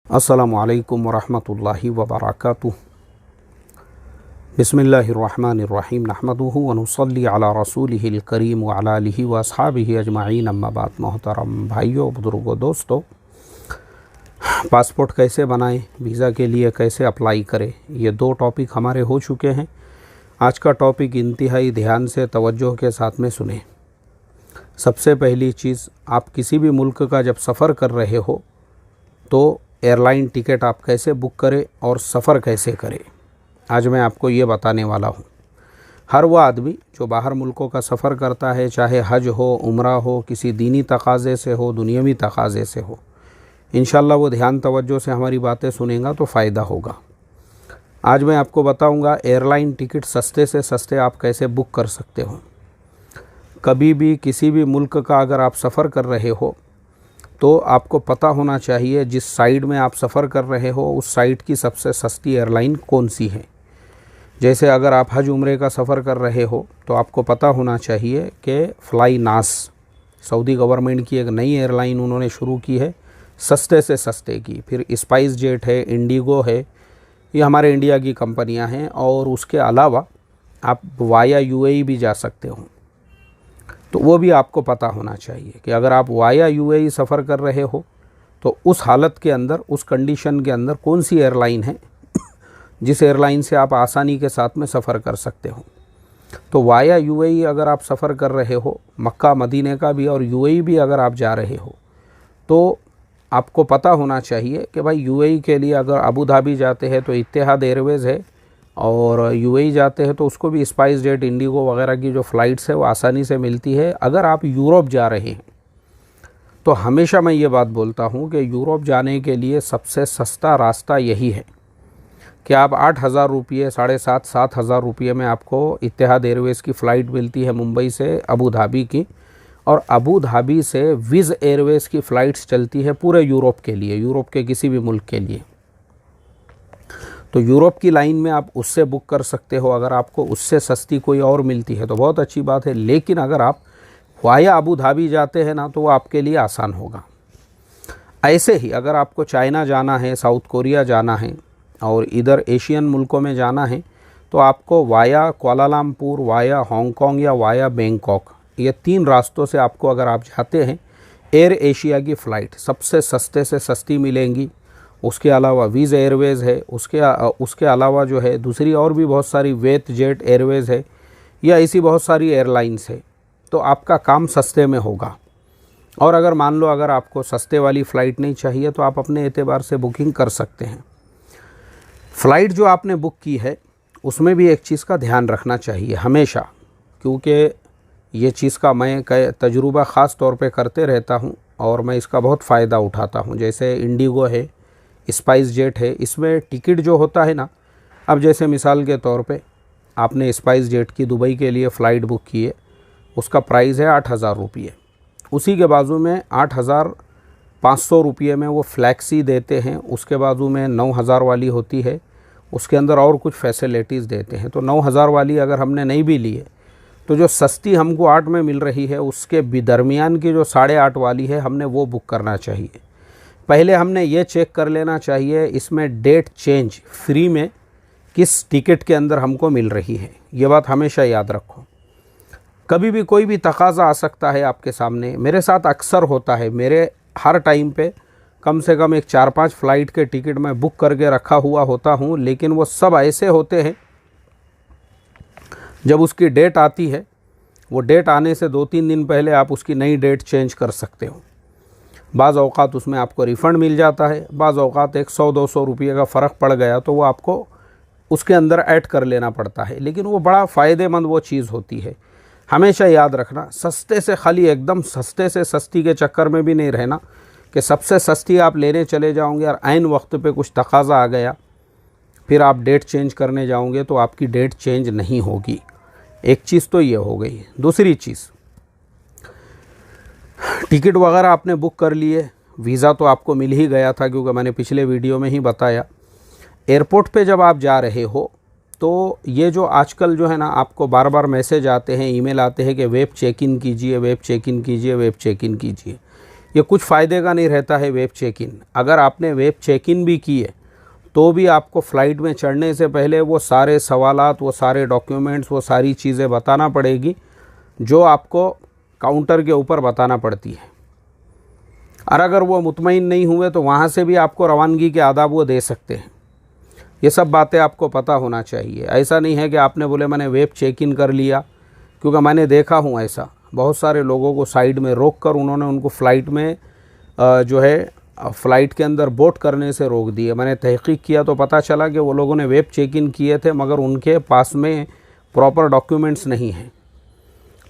अस्सलामुअलैकुम वरहमतुल्लाहि वबरकातुहू। बिस्मिल्लाहिर्रहमानिर्रहीम नहमदुहु व नुसल्ली अला रसूलिहिल करीम व अला आलिहि व अस्हाबिहि अजमाइन अम्मा बाद। मोहतरम भाइयों, बुजुर्गों, दोस्तों, पासपोर्ट कैसे बनाएं, वीज़ा के लिए कैसे अप्लाई करें, ये दो टॉपिक हमारे हो चुके हैं। आज का टॉपिक इंतहाई ध्यान से तवज्जो के साथ में सुने। सबसे पहली चीज़, आप किसी भी मुल्क का जब सफ़र कर रहे हो तो एयरलाइन टिकट आप कैसे बुक करें और सफ़र कैसे करें, आज मैं आपको ये बताने वाला हूँ। हर वो आदमी जो बाहर मुल्कों का सफ़र करता है, चाहे हज हो, उम्रा हो, किसी दीनी तकाज़े से हो, दुनियावी तकाज़े से हो, इंशाअल्लाह वो ध्यान तवज्जो से हमारी बातें सुनेगा तो फ़ायदा होगा। आज मैं आपको बताऊँगा एयरलाइन टिकट सस्ते से सस्ते आप कैसे बुक कर सकते हो। कभी भी किसी भी मुल्क का अगर आप सफ़र कर रहे हो तो आपको पता होना चाहिए जिस साइड में आप सफ़र कर रहे हो उस साइड की सबसे सस्ती एयरलाइन कौन सी है। जैसे अगर आप हज उम्रे का सफ़र कर रहे हो तो आपको पता होना चाहिए कि फ्लाई नास, सऊदी गवर्नमेंट की एक नई एयरलाइन उन्होंने शुरू की है, सस्ते से सस्ते की। फिर स्पाइस जेट है, इंडिगो है, ये हमारे इंडिया की कंपनियां हैं। और उसके अलावा आप वाया यूएई भी जा सकते हो, तो वो भी आपको पता होना चाहिए कि अगर आप वाया यूएई सफ़र कर रहे हो तो उस हालत के अंदर, उस कंडीशन के अंदर कौन सी एयरलाइन है जिस एयरलाइन से आप आसानी के साथ में सफ़र कर सकते हो। तो वाया यूएई अगर आप सफ़र कर रहे हो, मक्का मदीने का भी और यूएई भी अगर आप जा रहे हो, तो आपको पता होना चाहिए कि भाई यूएई के लिए अगर अबू धाबी जाते हैं तो इत्तेहाद एयरवेज़ है, और यूएई जाते हैं तो उसको भी स्पाइस जेट, इंडिगो वगैरह की जो फ़्लाइट्स है वो आसानी से मिलती है। अगर आप यूरोप जा रहे हैं तो हमेशा मैं ये बात बोलता हूँ कि यूरोप जाने के लिए सबसे सस्ता रास्ता यही है कि आप 8,000 रुपये, 7,500 रुपये में आपको इत्तेहाद एयरवेज़ की फ़्लाइट मिलती है मुंबई से अबू धाबी की, और अबू धाबी से विज़ एयरवेज़ की फ़्लाइट्स चलती है पूरे यूरोप के लिए, यूरोप के किसी भी मुल्क के लिए। तो यूरोप की लाइन में आप उससे बुक कर सकते हो। अगर आपको उससे सस्ती कोई और मिलती है तो बहुत अच्छी बात है, लेकिन अगर आप वाया अबू धाबी जाते हैं ना तो वो आपके लिए आसान होगा। ऐसे ही अगर आपको चाइना जाना है, साउथ कोरिया जाना है और इधर एशियन मुल्कों में जाना है तो आपको वाया कुआलालंपुर, वाया हांगकांग या वाया बैंकॉक, ये 3 रास्तों से आपको अगर आप जाते हैं, एयर एशिया की फ़्लाइट सबसे सस्ते से सस्ती मिलेंगी। उसके अलावा वीज़ एयरवेज़ है, उसके अलावा जो है दूसरी और भी बहुत सारी वेट जेट एयरवेज़ है, या ऐसी बहुत सारी एयरलाइंस है। तो आपका काम सस्ते में होगा। और अगर मान लो अगर आपको सस्ते वाली फ़्लाइट नहीं चाहिए तो आप अपने एतबार से बुकिंग कर सकते हैं। फ़्लाइट जो आपने बुक की है उसमें भी एक चीज़ का ध्यान रखना चाहिए हमेशा, क्योंकि ये चीज़ का मैं तजुर्बा ख़ास तौर पे करते रहता हूँ और मैं इसका बहुत फ़ायदा उठाता हूँ। जैसे इंडिगो है, स्पाइस जेट है, इसमें टिकट जो होता है ना, अब जैसे मिसाल के तौर पे आपने स्पाइस जेट की दुबई के लिए फ़्लाइट बुक की है, उसका प्राइस है 8,000 रुपये। उसी के बाजू में 8,500 रुपये में वो फ्लैक्सी देते हैं, उसके बाजू में 9,000 वाली होती है, उसके अंदर और कुछ फैसिलिटीज़ देते हैं। तो 9,000 वाली अगर हमने नहीं भी ली है तो जो सस्ती हमको 8 में मिल रही है उसके दरमियान की जो 8.5 वाली है हमने वो बुक करना चाहिए। पहले हमने ये चेक कर लेना चाहिए इसमें डेट चेंज फ्री में किस टिकट के अंदर हमको मिल रही है। ये बात हमेशा याद रखो। कभी भी कोई भी तकाज़ा आ सकता है आपके सामने। मेरे साथ अक्सर होता है, मेरे हर टाइम पे कम से कम एक 4-5 फ़्लाइट के टिकट मैं बुक करके रखा हुआ होता हूँ, लेकिन वो सब ऐसे होते हैं जब उसकी डेट आती है, वो डेट आने से 2-3 दिन पहले आप उसकी नई डेट चेंज कर सकते हो। बाज़ औक़ात उसमें आपको रिफ़ंड मिल जाता है, बाज़ औक़ात 100-200 रुपये का फ़र्क पड़ गया तो वो आपको उसके अंदर ऐड कर लेना पड़ता है, लेकिन वो बड़ा फ़ायदेमंद वो चीज़ होती है। हमेशा याद रखना, सस्ते से खाली एकदम सस्ते से सस्ती के चक्कर में भी नहीं रहना कि सबसे सस्ती आप लेने चले जाओगे और ऐन वक्त पे कुछ तकाज़ा आ गया फिर आप डेट चेंज करने जाओगे तो आपकी डेट चेंज नहीं होगी। एक चीज़ तो ये हो गई। दूसरी चीज़, टिकट वगैरह आपने बुक कर लिए, वीज़ा तो आपको मिल ही गया था क्योंकि मैंने पिछले वीडियो में ही बताया। एयरपोर्ट पे जब आप जा रहे हो तो ये जो आजकल जो है ना, आपको बार बार मैसेज आते हैं, ईमेल आते हैं कि वेब चेक इन कीजिए, वेब चेक इन कीजिए, वेब चेक इन कीजिए। ये कुछ फ़ायदे का नहीं रहता है वेब चेक इन। अगर आपने वेब चेक इन भी किए तो भी आपको फ़्लाइट में चढ़ने से पहले वो सारे सवालात, वो सारे डॉक्यूमेंट्स, वो सारी चीज़ें बताना पड़ेगी जो आपको काउंटर के ऊपर बताना पड़ती है। और अगर वो मुतमईन नहीं हुए तो वहाँ से भी आपको रवानगी के आदाब वो दे सकते हैं। ये सब बातें आपको पता होना चाहिए। ऐसा नहीं है कि आपने बोले मैंने वेब चेक इन कर लिया, क्योंकि मैंने देखा हूँ ऐसा बहुत सारे लोगों को साइड में रोक कर उन्होंने उनको फ़्लाइट में जो है फ़्लाइट के अंदर बोट करने से रोक दिए। मैंने तहक़ीक़ किया तो पता चला कि वो लोगों ने वेब चेक इन किए थे मगर उनके पास में प्रॉपर डॉक्यूमेंट्स नहीं हैं।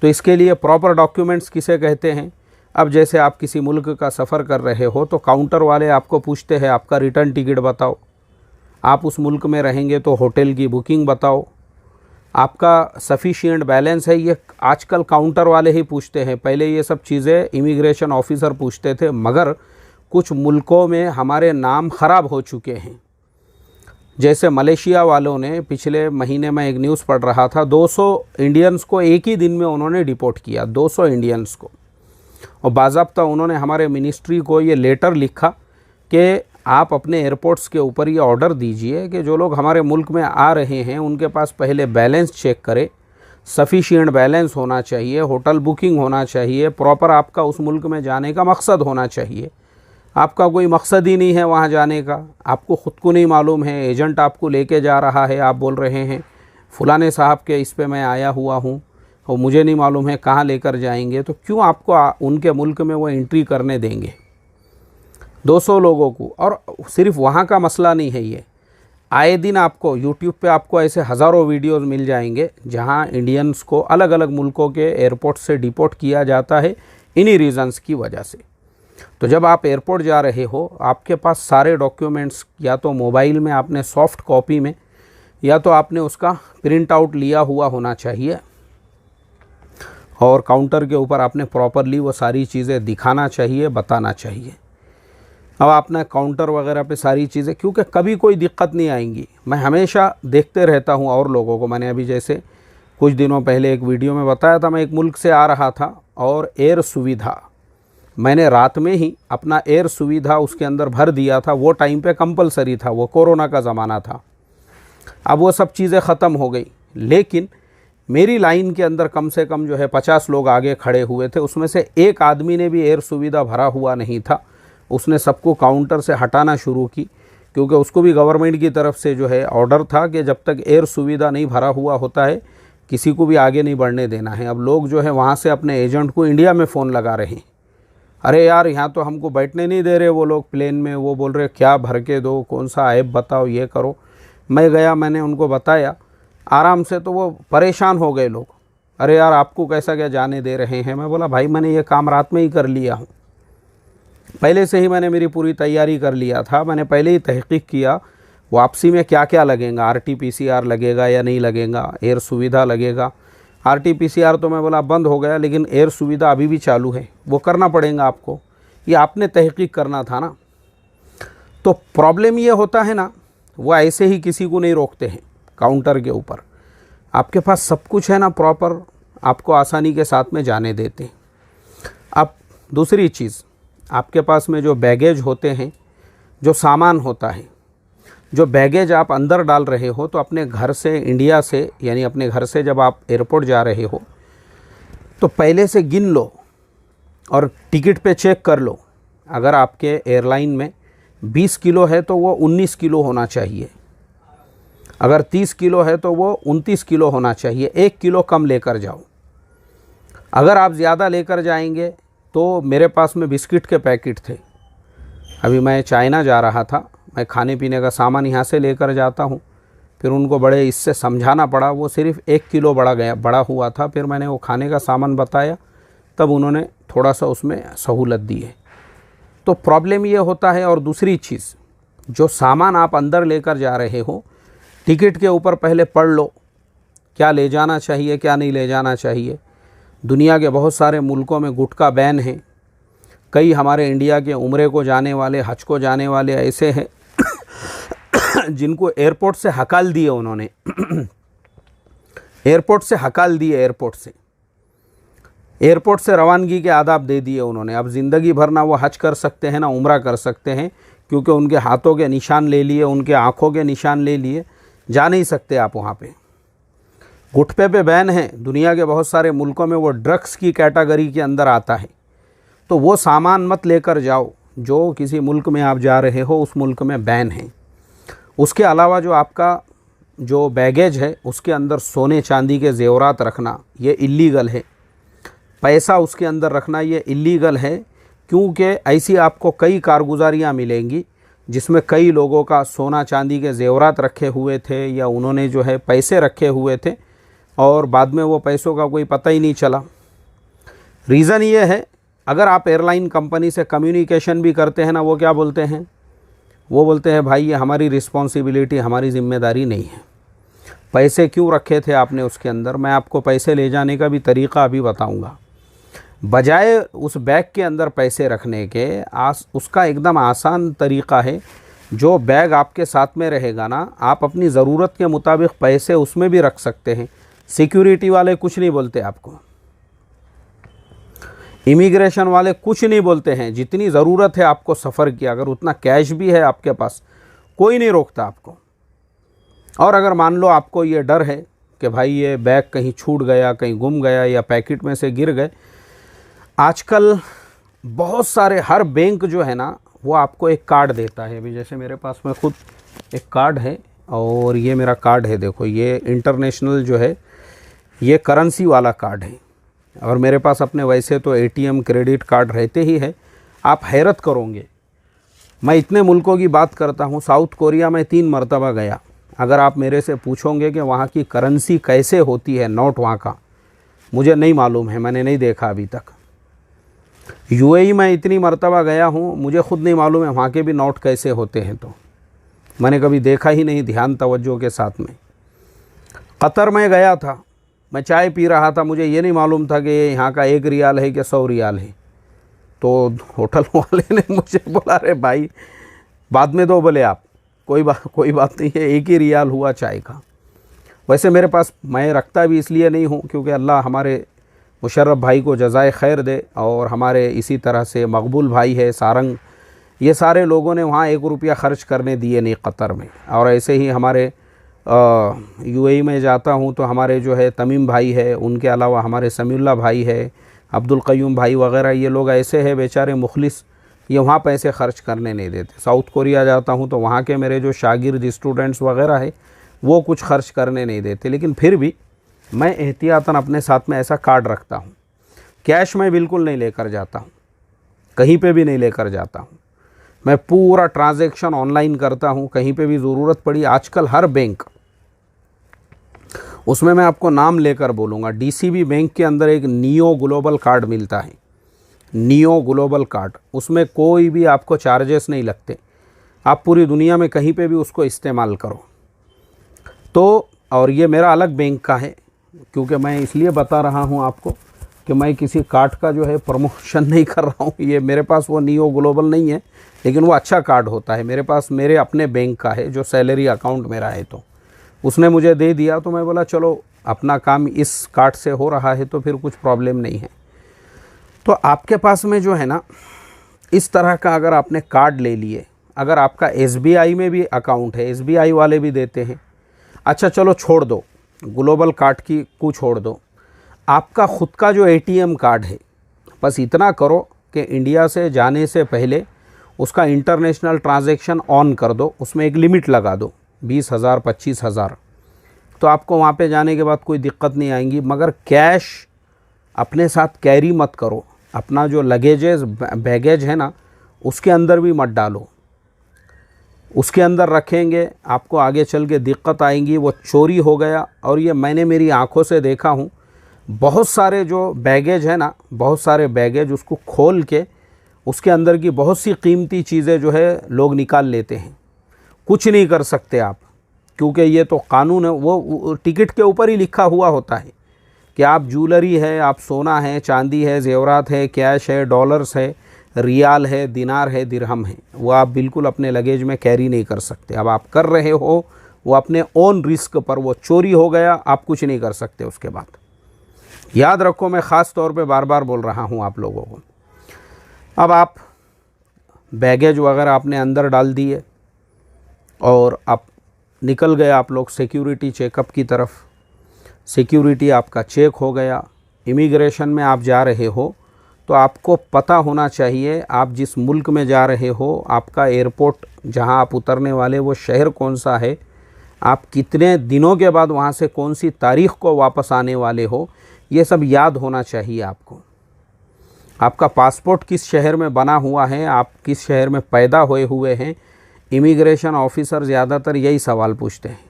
तो इसके लिए प्रॉपर डॉक्यूमेंट्स किसे कहते हैं? अब जैसे आप किसी मुल्क का सफ़र कर रहे हो तो काउंटर वाले आपको पूछते हैं आपका रिटर्न टिकट बताओ, आप उस मुल्क में रहेंगे तो होटल की बुकिंग बताओ, आपका सफिशिएंट बैलेंस है। ये आजकल काउंटर वाले ही पूछते हैं, पहले ये सब चीज़ें इमिग्रेशन ऑफिसर पूछते थे, मगर कुछ मुल्कों में हमारे नाम ख़राब हो चुके हैं। जैसे मलेशिया वालों ने पिछले महीने में एक न्यूज़ पढ़ रहा था, 200 इंडियंस को एक ही दिन में उन्होंने डिपोर्ट किया, 200 इंडियंस को। और बाज़ाब्ता उन्होंने हमारे मिनिस्ट्री को ये लेटर लिखा कि आप अपने एयरपोर्ट्स के ऊपर ये ऑर्डर दीजिए कि जो लोग हमारे मुल्क में आ रहे हैं उनके पास पहले बैलेंस चेक करें, सफिशिएंट बैलेंस होना चाहिए, होटल बुकिंग होना चाहिए, प्रॉपर आपका उस मुल्क में जाने का मकसद होना चाहिए। आपका कोई मकसद ही नहीं है वहाँ जाने का, आपको ख़ुद को नहीं मालूम है, एजेंट आपको लेके जा रहा है, आप बोल रहे हैं फ़लाने साहब के इस पे मैं आया हुआ हूँ और मुझे नहीं मालूम है कहाँ लेकर जाएंगे, तो क्यों आपको उनके मुल्क में वो एंट्री करने देंगे 200 लोगों को? और सिर्फ वहाँ का मसला नहीं है, ये आए दिन आपको यूट्यूब पे आपको ऐसे हज़ारों वीडियोस मिल जाएंगे जहाँ इंडियंस को अलग अलग मुल्कों के एयरपोर्ट से डिपोर्ट किया जाता है इन्हीं रीज़न्स की वजह से। तो जब आप एयरपोर्ट जा रहे हो आपके पास सारे डॉक्यूमेंट्स या तो मोबाइल में आपने सॉफ्ट कॉपी में या तो आपने उसका प्रिंट आउट लिया हुआ होना चाहिए और काउंटर के ऊपर आपने प्रॉपरली वो सारी चीज़ें दिखाना चाहिए, बताना चाहिए। अब आपने काउंटर वगैरह पे सारी चीज़ें, क्योंकि कभी कोई दिक्कत नहीं आएंगी। मैं हमेशा देखते रहता हूँ और लोगों को, मैंने अभी जैसे कुछ दिनों पहले एक वीडियो में बताया था, मैं एक मुल्क से आ रहा था और एयर सुविधा मैंने रात में ही अपना एयर सुविधा उसके अंदर भर दिया था। वो टाइम पे कंपलसरी था, वो कोरोना का ज़माना था। अब वो सब चीज़ें ख़त्म हो गई, लेकिन मेरी लाइन के अंदर कम से कम जो है 50 लोग आगे खड़े हुए थे, उसमें से एक आदमी ने भी एयर सुविधा भरा हुआ नहीं था। उसने सबको काउंटर से हटाना शुरू की, क्योंकि उसको भी गवर्नमेंट की तरफ से जो है ऑर्डर था कि जब तक एयर सुविधा नहीं भरा हुआ होता है किसी को भी आगे नहीं बढ़ने देना है। अब लोग जो है वहाँ से अपने एजेंट को इंडिया में फ़ोन लगा रहे हैं, अरे यार यहाँ तो हमको बैठने नहीं दे रहे वो लोग प्लेन में, वो बोल रहे क्या भर के दो, कौन सा ऐप बताओ, ये करो। मैं गया, मैंने उनको बताया आराम से, तो वो परेशान हो गए लोग, अरे यार आपको कैसा क्या जाने दे रहे हैं। मैं बोला भाई मैंने ये काम रात में ही कर लिया हूँ, पहले से ही मैंने मेरी पूरी तैयारी कर लिया था, मैंने पहले ही तहक़ीक़ किया वापसी में क्या क्या लगेगा, RT-PCR लगेगा या नहीं लगेगा, एयर सुविधा लगेगा। RT-PCR तो मैं बोला बंद हो गया, लेकिन एयर सुविधा अभी भी चालू है, वो करना पड़ेगा आपको, ये आपने तहक़ीक़ करना था ना। तो प्रॉब्लम ये होता है ना, वो ऐसे ही किसी को नहीं रोकते हैं काउंटर के ऊपर, आपके पास सब कुछ है ना प्रॉपर, आपको आसानी के साथ में जाने देते हैं। अब दूसरी चीज़, आपके पास में जो बैगेज होते हैं, जो सामान होता है, जो बैगेज आप अंदर डाल रहे हो, तो अपने घर से, इंडिया से, यानी अपने घर से जब आप एयरपोर्ट जा रहे हो तो पहले से गिन लो और टिकट पे चेक कर लो। अगर आपके एयरलाइन में 20 किलो है तो वो 19 किलो होना चाहिए, अगर 30 किलो है तो वो 29 किलो होना चाहिए, 1 किलो कम लेकर जाओ। अगर आप ज़्यादा लेकर जाएंगे तो मेरे पास में बिस्किट के पैकेट थे, अभी मैं चाइना जा रहा था, मैं खाने पीने का सामान यहाँ से लेकर जाता हूँ, फिर उनको बड़े इससे समझाना पड़ा, वो सिर्फ़ 1 किलो बड़ा हुआ था। फिर मैंने वो खाने का सामान बताया, तब उन्होंने थोड़ा सा उसमें सहूलत दी है। तो प्रॉब्लम ये होता है। और दूसरी चीज़, जो सामान आप अंदर लेकर जा रहे हो, टिकट के ऊपर पहले पढ़ लो क्या ले जाना चाहिए, क्या नहीं ले जाना चाहिए। दुनिया के बहुत सारे मुल्कों में गुटखा बैन है, कई हमारे इंडिया के उम्रे को जाने वाले, हज को जाने वाले ऐसे हैं जिनको एयरपोर्ट से हकाल दिए उन्होंने एयरपोर्ट से हकाल दिए, एयरपोर्ट से एयरपोर्ट से रवानगी के आदाब दे दिए उन्होंने। अब ज़िंदगी भर ना वो हज कर सकते हैं ना उम्रा कर सकते हैं, क्योंकि उनके हाथों के निशान ले लिए, उनके आँखों के निशान ले लिए, जा नहीं सकते आप वहाँ पे। घुटपे पे बैन है, दुनिया के बहुत सारे मुल्कों में वो ड्रग्स की कैटेगरी के अंदर आता है। तो वो सामान मत लेकर जाओ जो किसी मुल्क में आप जा रहे हो उस मुल्क में बैन है। उसके अलावा जो आपका जो बैगेज है उसके अंदर सोने चांदी के जेवरात रखना ये इल्लीगल है। पैसा उसके अंदर रखना ये इल्लीगल है, क्योंकि ऐसी आपको कई कारगुजारियाँ मिलेंगी जिसमें कई लोगों का सोना चांदी के जेवरात रखे हुए थे या उन्होंने जो है पैसे रखे हुए थे और बाद में वो पैसों का कोई पता ही नहीं चला। रीज़न ये है, अगर आप एयरलाइन कंपनी से कम्युनिकेशन भी करते हैं ना, वो क्या बोलते हैं, वो बोलते हैं भाई ये हमारी रिस्पॉन्सिबिलिटी, हमारी ज़िम्मेदारी नहीं है। पैसे क्यों रखे थे आपने उसके अंदर, मैं आपको पैसे ले जाने का भी तरीक़ा अभी बताऊंगा। बजाय उस बैग के अंदर पैसे रखने के उसका एकदम आसान तरीक़ा है, जो बैग आपके साथ में रहेगा ना, आप अपनी ज़रूरत के मुताबिक पैसे उसमें भी रख सकते हैं। सिक्योरिटी वाले कुछ नहीं बोलते आपको, इमिग्रेशन वाले कुछ नहीं बोलते हैं। जितनी ज़रूरत है आपको सफ़र की, अगर उतना कैश भी है आपके पास, कोई नहीं रोकता आपको। और अगर मान लो आपको ये डर है कि भाई ये बैग कहीं छूट गया, कहीं गुम गया या पैकेट में से गिर गए, आजकल बहुत सारे हर बैंक जो है ना वो आपको एक कार्ड देता है। अभी जैसे मेरे पास में खुद एक कार्ड है और ये मेरा कार्ड है, देखो ये इंटरनेशनल जो है ये करेंसी वाला कार्ड है। और मेरे पास अपने वैसे तो एटीएम क्रेडिट कार्ड रहते ही है। आप हैरत करोगे, मैं इतने मुल्कों की बात करता हूँ, साउथ कोरिया में 3 मरतबा गया। अगर आप मेरे से पूछोगे कि वहाँ की करेंसी कैसे होती है, नोट वहाँ का, मुझे नहीं मालूम है, मैंने नहीं देखा अभी तक। यूएई में इतनी मरतबा गया हूँ, मुझे ख़ुद नहीं मालूम है वहाँ के भी नोट कैसे होते हैं, तो मैंने कभी देखा ही नहीं ध्यान तवज्जो के साथ में। कतर में गया था, मैं चाय पी रहा था, मुझे ये नहीं मालूम था कि यहाँ का 1 रियाल है कि 100 रियाल है। तो होटल वाले ने मुझे बोला, अरे भाई बाद में दो, बोले आप कोई बात नहीं है, 1 ही रियाल हुआ चाय का। वैसे मेरे पास, मैं रखता भी इसलिए नहीं हूँ क्योंकि अल्लाह हमारे मुशर्रफ भाई को जज़ाए खैर दे, और हमारे इसी तरह से मकबूल भाई है सारंग, ये सारे लोगों ने वहाँ 1 रुपया ख़र्च करने दिए नहीं कतर में। और ऐसे ही हमारे यूएई में जाता हूँ तो हमारे जो है तमीम भाई है, उनके अलावा हमारे समीउल्लाह भाई है, अब्दुल क़य्यूम भाई वग़ैरह, ये लोग ऐसे हैं बेचारे मुखलिस, ये वहाँ पैसे ख़र्च करने नहीं देते। साउथ कोरिया जाता हूँ तो वहाँ के मेरे जो शागिर्द स्टूडेंट्स वग़ैरह है वो कुछ खर्च करने नहीं देते, लेकिन फिर भी मैं एहतियातन अपने साथ में ऐसा कार्ड रखता हूँ। कैश मैं बिल्कुल नहीं लेकर जाता हूँ, कहीं पे भी नहीं लेकर जाता हूँ। मैं पूरा ट्रांजैक्शन ऑनलाइन करता हूँ। कहीं पे भी ज़रूरत पड़ी, आजकल हर बैंक, उसमें मैं आपको नाम लेकर बोलूँगा, डीसीबी बैंक के अंदर एक नियो ग्लोबल कार्ड मिलता है, नियो ग्लोबल कार्ड। उसमें कोई भी आपको चार्जेस नहीं लगते, आप पूरी दुनिया में कहीं पे भी उसको इस्तेमाल करो। तो और ये मेरा अलग बैंक का है, क्योंकि मैं इसलिए बता रहा हूँ आपको कि मैं किसी कार्ड का जो है प्रमोशन नहीं कर रहा हूँ। ये मेरे पास वो नियो ग्लोबल नहीं है, लेकिन वो अच्छा कार्ड होता है। मेरे पास मेरे अपने बैंक का है, जो सैलरी अकाउंट मेरा है, तो उसने मुझे दे दिया, तो मैं बोला चलो अपना काम इस कार्ड से हो रहा है तो फिर कुछ प्रॉब्लम नहीं है। तो आपके पास में जो है ना इस तरह का अगर आपने कार्ड ले लिए, अगर आपका एसबीआई में भी अकाउंट है, एसबीआई वाले भी देते हैं, अच्छा चलो छोड़ दो, ग्लोबल कार्ड की को छोड़ दो, आपका ख़ुद का जो एटीएम कार्ड है, बस इतना करो कि इंडिया से जाने से पहले उसका इंटरनेशनल ट्रांजैक्शन ऑन कर दो, उसमें एक लिमिट लगा दो 20,000 25,000, तो आपको वहाँ पे जाने के बाद कोई दिक्कत नहीं आएंगी। मगर कैश अपने साथ कैरी मत करो, अपना जो लगेजेस बैगेज है ना उसके अंदर भी मत डालो, उसके अंदर रखेंगे आपको आगे चल के दिक्कत आएंगी, वो चोरी हो गया। और ये मैंने मेरी आंखों से देखा हूँ, बहुत सारे जो बैगेज है ना, बहुत सारे बैगेज उसको खोल के उसके अंदर की बहुत सी कीमती चीज़ें जो है लोग निकाल लेते हैं। कुछ नहीं कर सकते आप, क्योंकि ये तो कानून है, वो टिकट के ऊपर ही लिखा हुआ होता है कि आप ज्वेलरी है, आप सोना है, चांदी है, जेवरात है, कैश है, डॉलर्स है, रियाल है, दिनार है, दिरहम है, वो आप बिल्कुल अपने लगेज में कैरी नहीं कर सकते। अब आप कर रहे हो वो अपने ओन रिस्क पर, वो चोरी हो गया, आप कुछ नहीं कर सकते उसके बाद। याद रखो, मैं ख़ास तौर पे बार बार बोल रहा हूँ आप लोगों को। अब आप बैगेज वगैरह आपने अंदर डाल दिए और आप निकल गए आप लोग सिक्योरिटी चेकअप की तरफ। सिक्योरिटी आपका चेक हो गया, इमिग्रेशन में आप जा रहे हो तो आपको पता होना चाहिए आप जिस मुल्क में जा रहे हो, आपका एयरपोर्ट जहां आप उतरने वाले वो शहर कौन सा है, आप कितने दिनों के बाद वहां से कौन सी तारीख़ को वापस आने वाले हो, ये सब याद होना चाहिए आपको। आपका पासपोर्ट किस शहर में बना हुआ है, आप किस शहर में पैदा हुए हैं। इमिग्रेशन ऑफिसर ज़्यादातर यही सवाल पूछते हैं।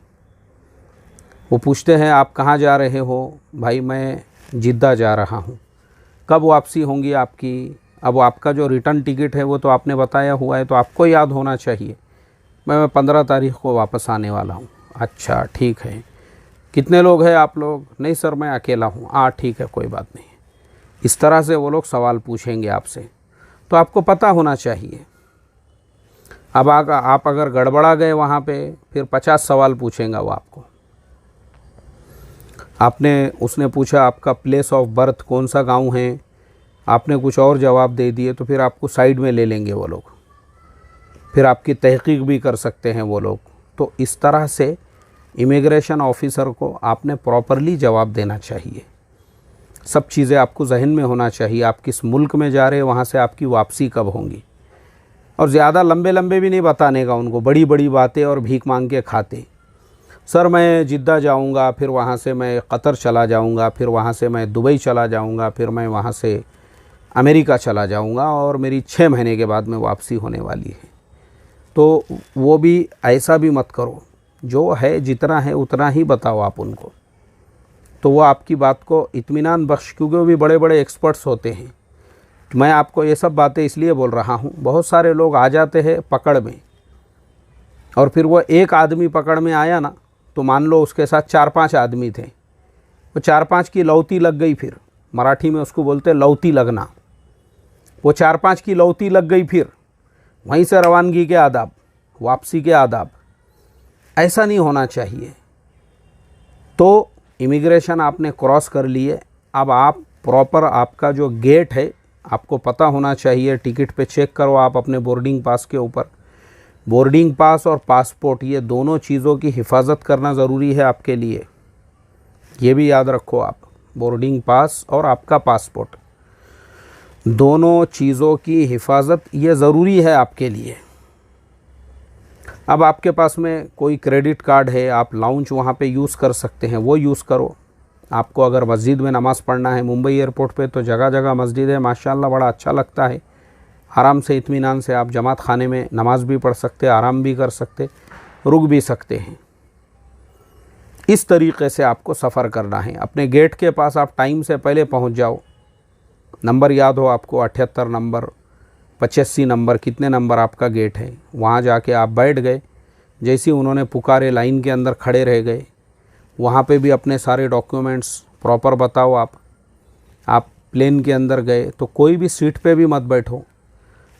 वो पूछते हैं आप कहाँ जा रहे हो, भाई मैं जिद्दा जा रहा हूँ। कब वापसी होंगी आपकी? अब आपका जो रिटर्न टिकट है वो तो आपने बताया हुआ है, तो आपको याद होना चाहिए मैं 15 तारीख़ को वापस आने वाला हूँ। अच्छा ठीक है, कितने लोग हैं आप लोग? नहीं सर मैं अकेला हूँ। ठीक है, कोई बात नहीं। इस तरह से वो लोग सवाल पूछेंगे आपसे, तो आपको पता होना चाहिए। अब आप अगर गड़बड़ा गए वहाँ पे, फिर 50 सवाल पूछेंगे वो आपको। उसने पूछा आपका प्लेस ऑफ बर्थ कौन सा गांव है, आपने कुछ और जवाब दे दिए तो फिर आपको साइड में ले लेंगे वो लोग, फिर आपकी तहकीक भी कर सकते हैं वो लोग। तो इस तरह से इमिग्रेशन ऑफिसर को आपने प्रॉपरली जवाब देना चाहिए। सब चीज़ें आपको जहन में होना चाहिए। आप किस मुल्क में जा रहे हैं, वहाँ से आपकी वापसी कब होंगी, और ज़्यादा लंबे भी नहीं बताने का उनको, बड़ी बड़ी बातें और भीख मांग के खाते। सर मैं जिद्दा जाऊंगा, फिर वहाँ से मैं कतर चला जाऊंगा, फिर वहाँ से मैं दुबई चला जाऊंगा, फिर मैं वहाँ से अमेरिका चला जाऊंगा और मेरी 6 महीने के बाद में वापसी होने वाली है। तो वो भी ऐसा भी मत करो, जो है जितना है उतना ही बताओ आप उनको, तो वो आपकी बात को इत्मीनान बख्श, क्योंकि वो भी बड़े बड़े एक्सपर्ट्स होते हैं। मैं आपको ये सब बातें इसलिए बोल रहा हूँ, बहुत सारे लोग आ जाते हैं पकड़ में, और फिर वो एक आदमी पकड़ में आया ना, तो मान लो उसके साथ 4-5 आदमी थे, वो 4-5 की लौती लग गई। फिर मराठी में उसको बोलते लौती लगना। वो 4-5 की लौती लग गई, फिर वहीं से रवानगी के आदाब, वापसी के आदाब, ऐसा नहीं होना चाहिए। तो इमिग्रेशन आपने क्रॉस कर लिए, अब आप प्रॉपर आपका जो गेट है आपको पता होना चाहिए। टिकट पे चेक करो आप अपने बोर्डिंग पास के ऊपर। बोर्डिंग पास और पासपोर्ट, ये दोनों चीज़ों की हिफाजत करना ज़रूरी है आपके लिए, ये भी याद रखो आप। बोर्डिंग पास और आपका पासपोर्ट, दोनों चीज़ों की हिफाजत ये ज़रूरी है आपके लिए। अब आपके पास में कोई क्रेडिट कार्ड है, आप लाउंज वहाँ पे यूज़ कर सकते हैं, वो यूज़ करो। आपको अगर मस्जिद में नमाज़ पढ़ना है, मुंबई एयरपोर्ट पे तो जगह जगह मस्जिद है माशाल्लाह, बड़ा अच्छा लगता है। आराम से इत्मीनान से आप जमात खाने में नमाज़ भी पढ़ सकते, आराम भी कर सकते, रुक भी सकते हैं। इस तरीक़े से आपको सफ़र करना है। अपने गेट के पास आप टाइम से पहले पहुंच जाओ। नंबर याद हो आपको, 78 नंबर, 85 नंबर, कितने नंबर आपका गेट है, वहाँ जाके आप बैठ गए। जैसे उन्होंने पुकारे, लाइन के अंदर खड़े रह गए। वहाँ पे भी अपने सारे डॉक्यूमेंट्स प्रॉपर बताओ आप प्लेन के अंदर गए तो कोई भी सीट पे भी मत बैठो।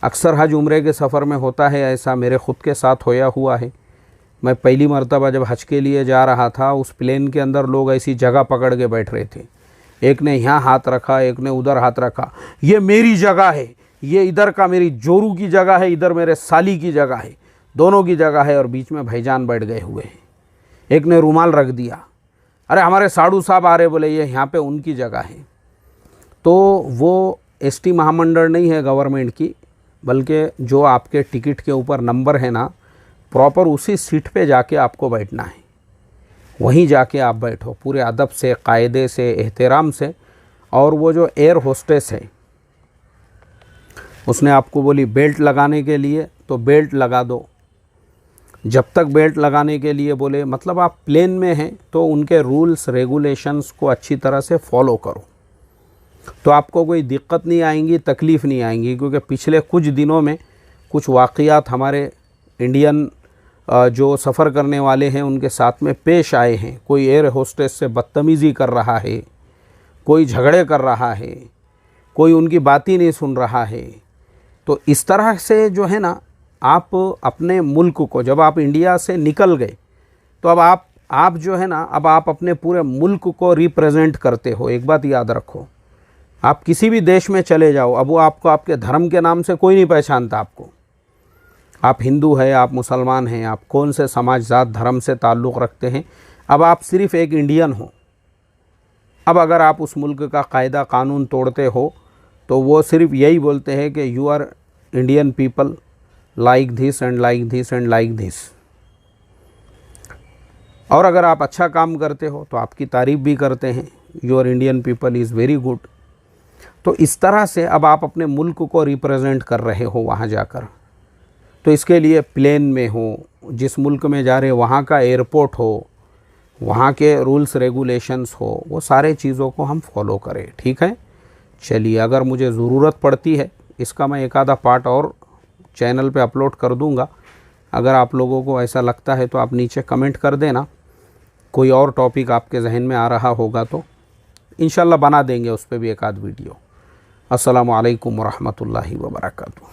अक्सर हज उम्रे के सफ़र में होता है ऐसा, मेरे ख़ुद के साथ होया हुआ है। मैं पहली मरतबा जब हज के लिए जा रहा था, उस प्लेन के अंदर लोग ऐसी जगह पकड़ के बैठ रहे थे। एक ने यहाँ हाथ रखा, एक ने उधर हाथ रखा, ये मेरी जगह है, ये इधर का मेरी जोरू की जगह है, इधर मेरे साली की जगह है, दोनों की जगह है, और बीच में भाईजान बैठ गए हुए हैं। एक ने रुमाल रख दिया, अरे हमारे साधु साहब आ रहे, बोले ये यहाँ पे उनकी जगह है। तो वो एसटी महामंडल नहीं है गवर्नमेंट की, बल्कि जो आपके टिकट के ऊपर नंबर है ना, प्रॉपर उसी सीट पे जाके आपको बैठना है, वहीं जाके आप बैठो पूरे अदब से, कायदे से, एहतराम से। और वो जो एयर होस्टेस है, उसने आपको बोली बेल्ट लगाने के लिए, तो बेल्ट लगा दो। जब तक बेल्ट लगाने के लिए बोले, मतलब आप प्लेन में हैं तो उनके रूल्स रेगुलेशंस को अच्छी तरह से फॉलो करो, तो आपको कोई दिक्कत नहीं आएंगी, तकलीफ़ नहीं आएंगी। क्योंकि पिछले कुछ दिनों में कुछ वाक़यात हमारे इंडियन जो सफ़र करने वाले हैं उनके साथ में पेश आए हैं। कोई एयर होस्टेस से बदतमीज़ी कर रहा है, कोई झगड़े कर रहा है, कोई उनकी बात ही नहीं सुन रहा है। तो इस तरह से जो है ना, आप अपने मुल्क को, जब आप इंडिया से निकल गए तो अब आप आप जो है ना, अब आप अपने पूरे मुल्क को रिप्रेजेंट करते हो। एक बात याद रखो, आप किसी भी देश में चले जाओ, अब वो आपको आपके धर्म के नाम से कोई नहीं पहचानता आपको। आप हिंदू है, आप मुसलमान हैं, आप कौन से समाज, जात, धर्म से ताल्लुक़ रखते हैं, अब आप सिर्फ़ एक इंडियन हो। अब अगर आप उस मुल्क का कायदा कानून तोड़ते हो तो वो सिर्फ यही बोलते हैं कि you are Indian people like this and like this and like this. और अगर आप अच्छा काम करते हो तो आपकी तारीफ़ भी करते हैं, your Indian people is very good. तो इस तरह से अब आप अपने मुल्क को रिप्रेजेंट कर रहे हो वहाँ जाकर। तो इसके लिए प्लेन में हो, जिस मुल्क में जा रहे हो वहाँ का एयरपोर्ट हो, वहाँ के रूल्स रेगुलेशंस हो, वो सारे चीज़ों को हम फॉलो करें। ठीक है, चलिए, अगर मुझे ज़रूरत पड़ती है इसका मैं एक आधा पार्ट और चैनल पे अपलोड कर दूँगा। अगर आप लोगों को ऐसा लगता है तो आप नीचे कमेंट कर देना। कोई और टॉपिक आपके जहन में आ रहा होगा तो इंशाल्लाह बना देंगे उस पर भी एक आध वीडियो। अस्सलामु अलैकुम वरहमतुल्लाहि वबरकातुहू।